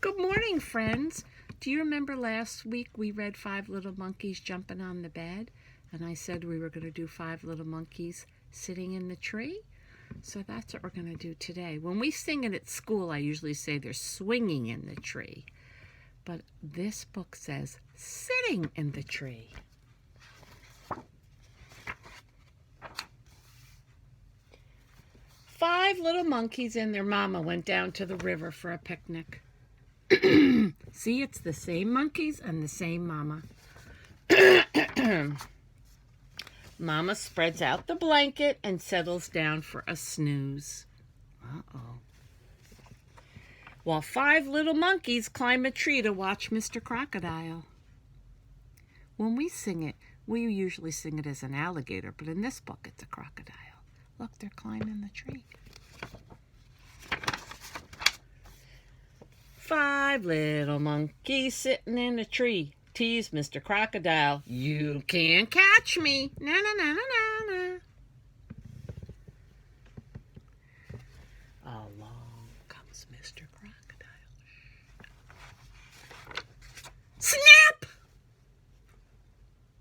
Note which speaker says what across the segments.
Speaker 1: Good morning, friends. Do you remember last week we read 5 Little Monkeys Jumping on the Bed? And I said we were going to do 5 Little Monkeys Sitting in the Tree? So that's what we're going to do today. When we sing it at school, I usually say they're swinging in the tree. But this book says sitting in the tree. Five little monkeys and their mama went down to the river for a picnic. See, it's the same monkeys and the same mama. Mama spreads out the blanket and settles down for a snooze. Uh-oh. While 5 little monkeys climb a tree to watch Mr. Crocodile. When we sing it, we usually sing it as an alligator, but in this book it's a crocodile. Look, they're climbing the tree. 5 little monkeys sitting in a tree tease Mr. Crocodile. You can't catch me. Na na na na na na. Along comes Mr. Crocodile. Snap!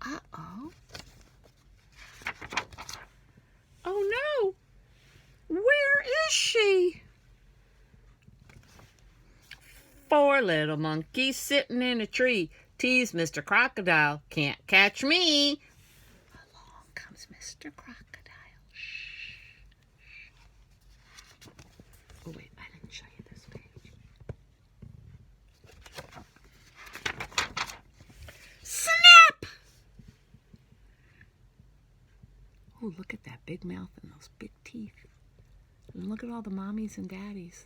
Speaker 1: Uh-oh. Oh no! Where is she? 4 little monkeys sitting in a tree tease Mr. Crocodile. Can't catch me. Along comes Mr. Crocodile. Shh. Oh wait, I didn't show you this page. Snap! Oh, look at that big mouth and those big teeth. And look at all the mommies and daddies.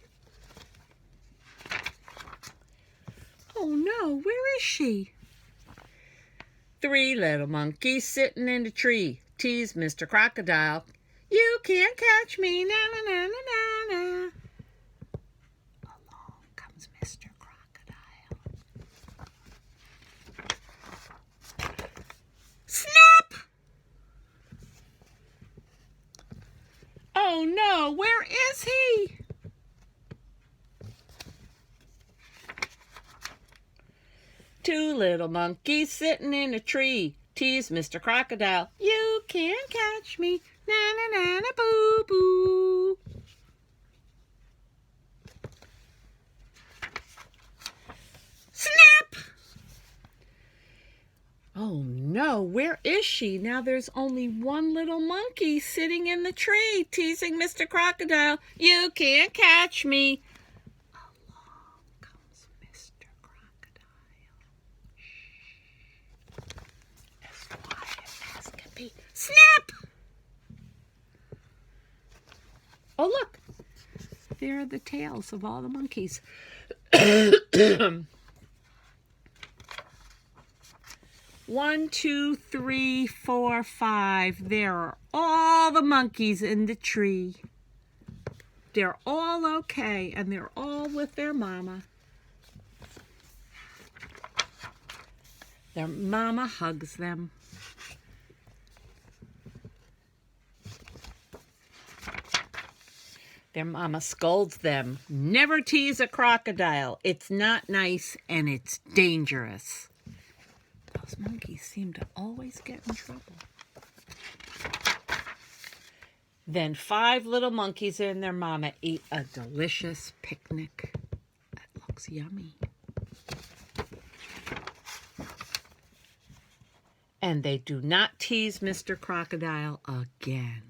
Speaker 1: Oh no, where is she? 3 little monkeys sitting in the tree tease Mr. Crocodile. You can't catch me, na na na na na. Along comes Mr. Crocodile. Snap! Oh no, where is he? 2 little monkeys sitting in a tree tease Mr. Crocodile. You can't catch me, na na na na boo boo. Snap! Oh no, where is she? Now there's only 1 little monkey sitting in the tree teasing Mr. Crocodile. You can't catch me. Snap! Oh, look. There are the tails of all the monkeys. 1, 2, 3, 4, 5. There are all the monkeys in the tree. They're all okay, and they're all with their mama. Their mama hugs them. Their mama scolds them. Never tease a crocodile. It's not nice and it's dangerous. Those monkeys seem to always get in trouble. Then 5 little monkeys and their mama eat a delicious picnic. That looks yummy. And they do not tease Mr. Crocodile again.